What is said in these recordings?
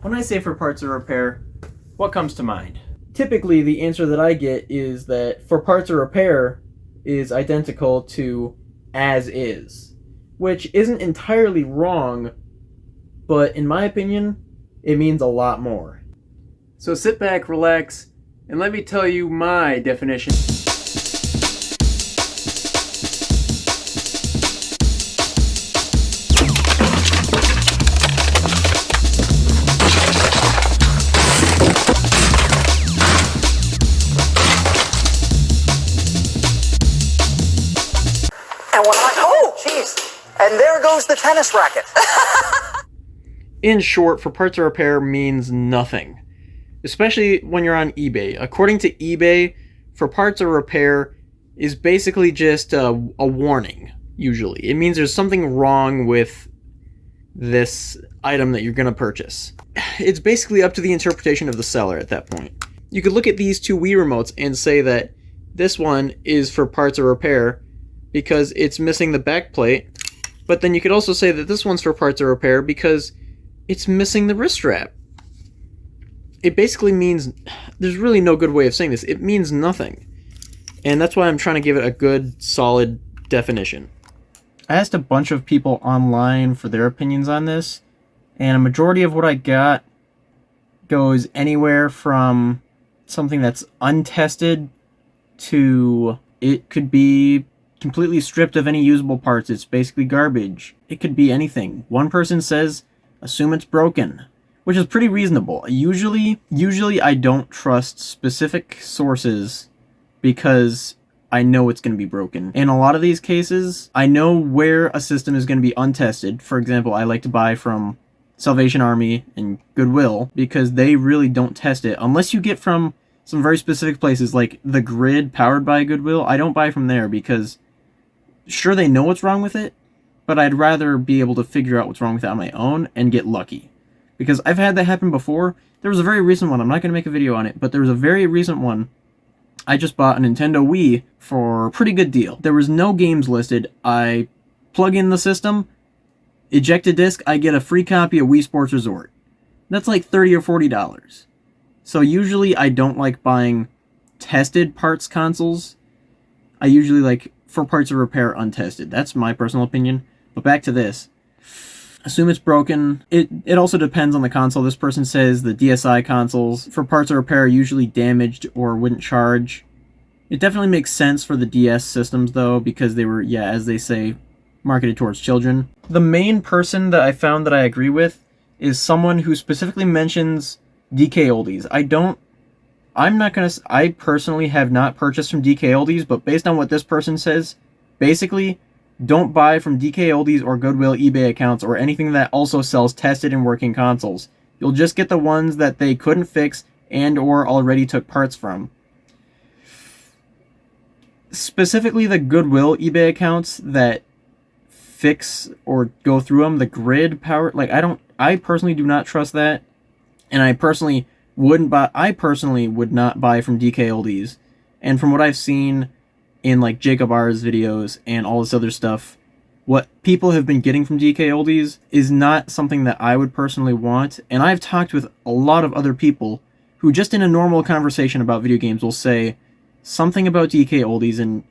When I say for parts or repair, what comes to mind? Typically, the answer that I get is that for parts or repair is identical to as is, which isn't entirely wrong, but in my opinion, it means a lot more. So sit back, relax, and let me tell you my definition. And there goes the tennis racket. In short, for parts or repair means nothing, especially when you're on eBay. According to eBay, for parts or repair is basically just a warning, usually. It means there's something wrong with this item that you're going to purchase. It's basically up to the interpretation of the seller at that point. You could look at these two Wii remotes and say that this one is for parts or repair because it's missing the back plate. But then you could also say that this one's for parts or repair because it's missing the wrist strap. It basically means, there's really no good way of saying this. It means nothing. And that's why I'm trying to give it a good, solid definition. I asked a bunch of people online for their opinions on this, and a majority of what I got goes anywhere from something that's untested to it could be completely stripped of any usable parts. It's basically garbage. It could be anything. One person says, assume it's broken, which is pretty reasonable. Usually I don't trust specific sources because I know it's going to be broken. In a lot of these cases, I know where a system is going to be untested. For example, I like to buy from Salvation Army and Goodwill because they really don't test it. Unless you get from some very specific places like the Grid powered by Goodwill, I don't buy from there because sure, they know what's wrong with it, but I'd rather be able to figure out what's wrong with it on my own and get lucky. Because I've had that happen before. There was a very recent one. I'm not going to make a video on it, but there was a very recent one. I just bought a Nintendo Wii for a pretty good deal. There was no games listed. I plug in the system, eject a disc, I get a free copy of Wii Sports Resort. That's like $30 or $40. So usually I don't like buying tested parts consoles. I usually like for parts of repair untested. That's my personal opinion. But back to this. Assume it's broken. It also depends on the console. This person says the DSi consoles for parts of repair are usually damaged or wouldn't charge. It definitely makes sense for the DS systems though, because they were, yeah, as they say, marketed towards children. The main person that I found that I agree with is someone who specifically mentions DK oldies. I personally have not purchased from DK Oldies, but based on what this person says, basically, don't buy from DK Oldies or Goodwill eBay accounts or anything that also sells tested and working consoles. You'll just get the ones that they couldn't fix and or already took parts from. Specifically the Goodwill eBay accounts that fix or go through them, the Grid power, I personally do not trust that, and I personally would not buy from DK Oldies. And from what I've seen in like Jacob R's videos and all this other stuff, what people have been getting from DK Oldies is not something that I would personally want. And I've talked with a lot of other people who just in a normal conversation about video games will say something about DK Oldies and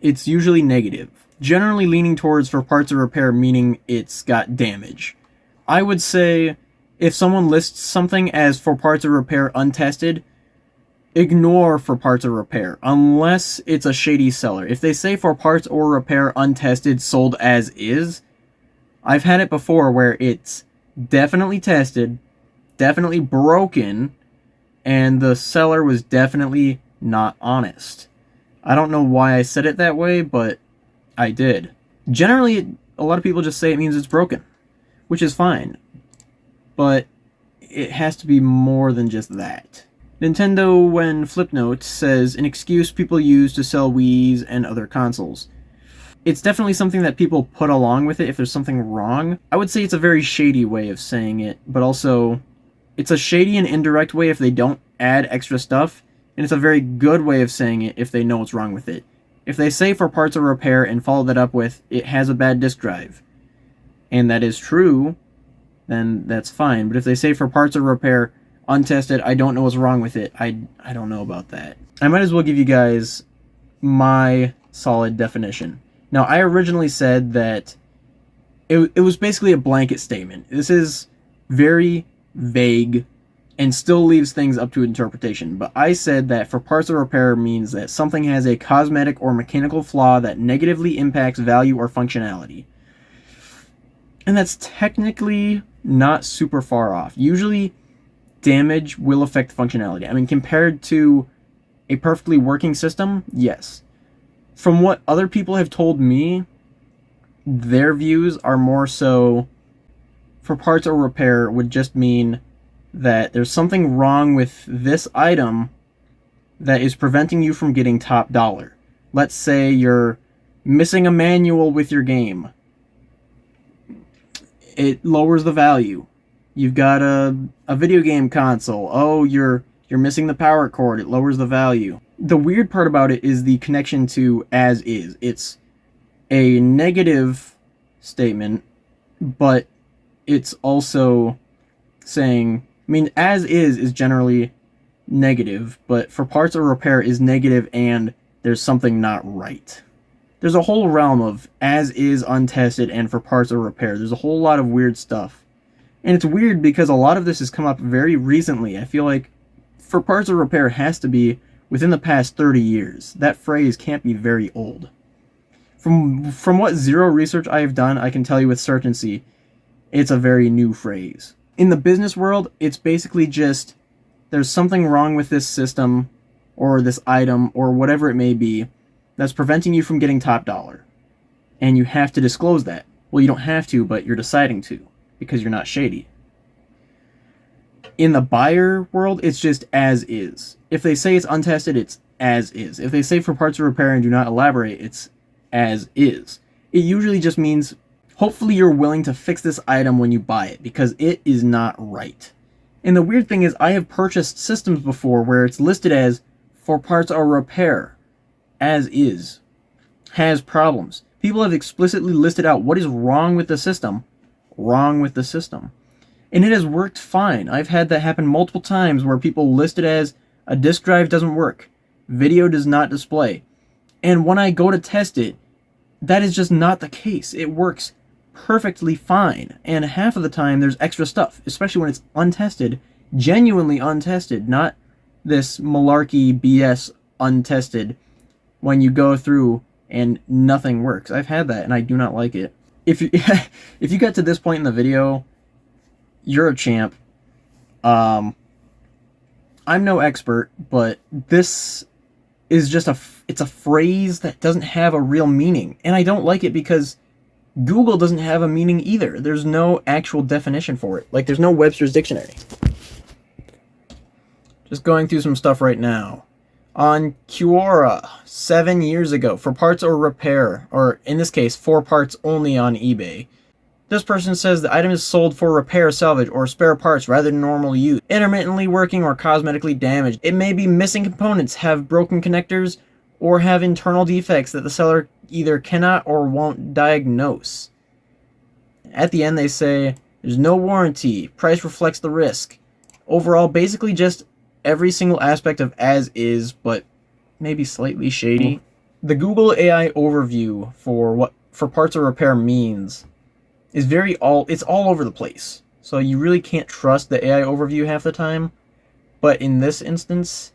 it's usually negative. Generally leaning towards for parts of repair, meaning it's got damage. I would say if someone lists something as for parts of repair untested, ignore for parts of repair, unless it's a shady seller. If they say for parts or repair untested, sold as is, I've had it before where it's definitely tested, definitely broken, and the seller was definitely not honest. I don't know why I said it that way, but I did. Generally, a lot of people just say it means it's broken, which is fine. But it has to be more than just that. Nintendo, when Flipnote, says an excuse people use to sell Wiis and other consoles. It's definitely something that people put along with it if there's something wrong. I would say it's a very shady way of saying it, but also it's a shady and indirect way if they don't add extra stuff, and it's a very good way of saying it if they know what's wrong with it. If they say for parts of repair and follow that up with, it has a bad disk drive, and that is true, then that's fine. But if they say for parts or repair, untested, I don't know what's wrong with it. I don't know about that. I might as well give you guys my solid definition. Now, I originally said that it was basically a blanket statement. This is very vague and still leaves things up to interpretation. But I said that for parts or repair means that something has a cosmetic or mechanical flaw that negatively impacts value or functionality. And that's technically not super far off. Usually, damage will affect functionality. I mean, compared to a perfectly working system, yes. From what other people have told me, their views are more so for parts or repair would just mean that there's something wrong with this item that is preventing you from getting top dollar. Let's say you're missing a manual with your game. It lowers the value. You've got a video game console. Oh, you're missing the power cord. It lowers the value. The weird part about it is the connection to as is. It's a negative statement, but it's also saying, I mean, as is generally negative, but for parts or repair is negative and there's something not right. There's a whole realm of as is, untested, and for parts or repair. There's a whole lot of weird stuff. And it's weird because a lot of this has come up very recently. I feel like for parts or repair has to be within the past 30 years. That phrase can't be very old. From what zero research I have done, I can tell you with certainty, it's a very new phrase. In the business world, it's basically just there's something wrong with this system or this item or whatever it may be that's preventing you from getting top dollar. And you have to disclose that. Well, you don't have to, but you're deciding to because you're not shady. In the buyer world, it's just as is. If they say it's untested, it's as is. If they say for parts or repair and do not elaborate, it's as is. It usually just means hopefully you're willing to fix this item when you buy it because it is not right. And the weird thing is I have purchased systems before where it's listed as for parts or repair, as is, has problems. People have explicitly listed out what is wrong with the system, and it has worked fine. I've had that happen multiple times where people list it as a disk drive doesn't work, video does not display, and when I go to test it, that is just not the case. It works perfectly fine, and half of the time there's extra stuff, especially when it's untested, genuinely untested, not this malarkey BS untested when you go through and nothing works. I've had that and I do not like it. If you if you got to this point in the video, you're a champ. I'm no expert, but this is just it's a phrase that doesn't have a real meaning, and I don't like it because Google doesn't have a meaning either. There's no actual definition for it. Like, there's no Webster's dictionary. Just going through some stuff right now. On Quora, 7 years ago, for parts or repair, or in this case, for parts only on eBay. This person says the item is sold for repair, salvage, or spare parts rather than normal use. Intermittently working or cosmetically damaged. It may be missing components, have broken connectors, or have internal defects that the seller either cannot or won't diagnose. At the end they say, there's no warranty, price reflects the risk. Overall, basically just every single aspect of as is, but maybe slightly shady. The Google AI overview for parts or repair means is it's all over the place. So you really can't trust the AI overview half the time. But in this instance,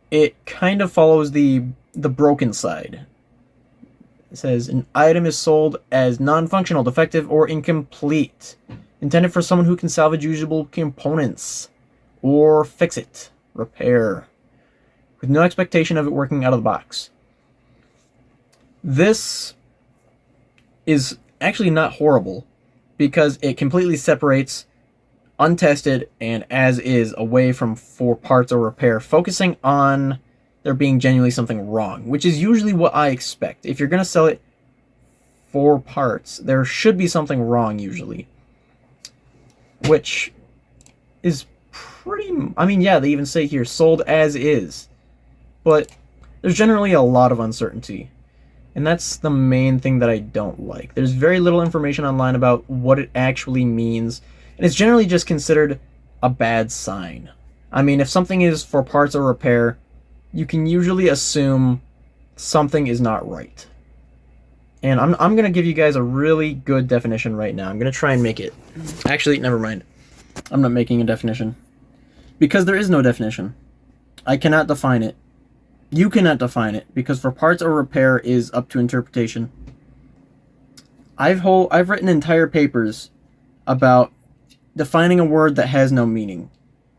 it kind of follows the broken side. It says an item is sold as non-functional, defective, or incomplete, intended for someone who can salvage usable components or fix it, repair, with no expectation of it working out of the box. This is actually not horrible because it completely separates untested and as is away from for parts or repair, focusing on there being genuinely something wrong, which is usually what I expect. If you're going to sell it for parts, there should be something wrong usually, which is I mean, yeah, they even say here, sold as is. But there's generally a lot of uncertainty. And that's the main thing that I don't like. There's very little information online about what it actually means, and it's generally just considered a bad sign. I mean, if something is for parts or repair, you can usually assume something is not right. And I'm going to give you guys a really good definition right now. I'm going to try and make it. Actually, never mind. I'm not making a definition. Because there is no definition. I cannot define it. You cannot define it, because for parts or repair is up to interpretation. I've written entire papers about defining a word that has no meaning.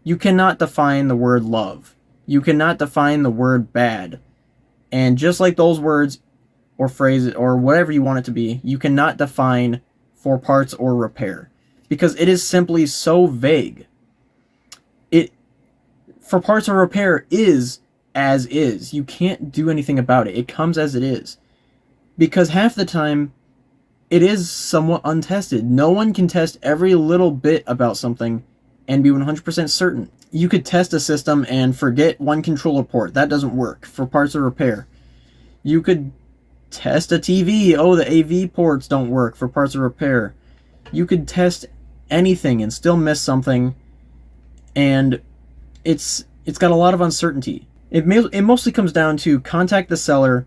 You cannot define the word love. You cannot define the word bad. And just like those words or phrases or whatever you want it to be, you cannot define for parts or repair, because it is simply so vague. It for parts or repair is as is. You can't do anything about it. It comes as it is. Because half the time, it is somewhat untested. No one can test every little bit about something and be 100% certain. You could test a system and forget one controller port. That doesn't work for parts or repair. You could test a TV. Oh, the AV ports don't work for parts or repair. You could test anything and still miss something, and it's got a lot of uncertainty. It mostly comes down to contact the seller,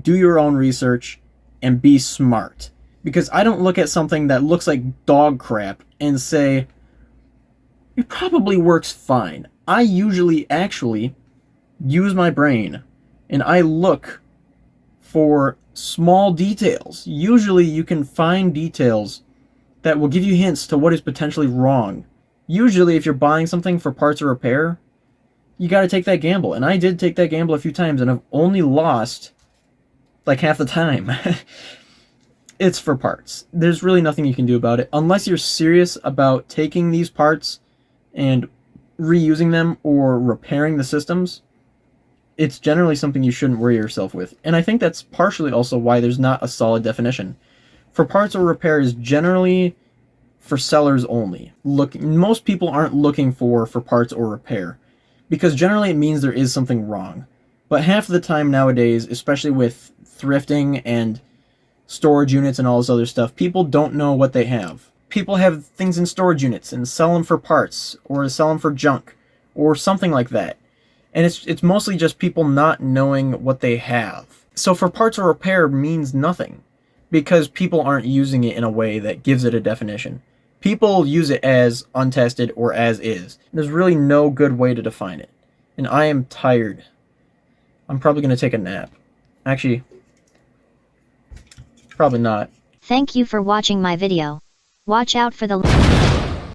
do your own research, and be smart. Because I don't look at something that looks like dog crap and say, it probably works fine. I usually actually use my brain, and I look for small details. Usually you can find details that will give you hints to what is potentially wrong. Usually if you're buying something for parts or repair, you got to take that gamble. And I did take that gamble a few times, and I've only lost like half the time. It's for parts. There's really nothing you can do about it. Unless you're serious about taking these parts and reusing them or repairing the systems, it's generally something you shouldn't worry yourself with. And I think that's partially also why there's not a solid definition. For parts or repair is generally for sellers only. Most people aren't looking for parts or repair, because generally it means there is something wrong. But half of the time nowadays, especially with thrifting and storage units and all this other stuff, people don't know what they have. People have things in storage units and sell them for parts, or sell them for junk, or something like that. And it's mostly just people not knowing what they have. So for parts or repair means nothing, because people aren't using it in a way that gives it a definition. People use it as untested or as is. There's really no good way to define it. And I am tired. I'm probably going to take a nap. Actually, probably not. Thank you for watching my video. Watch out for the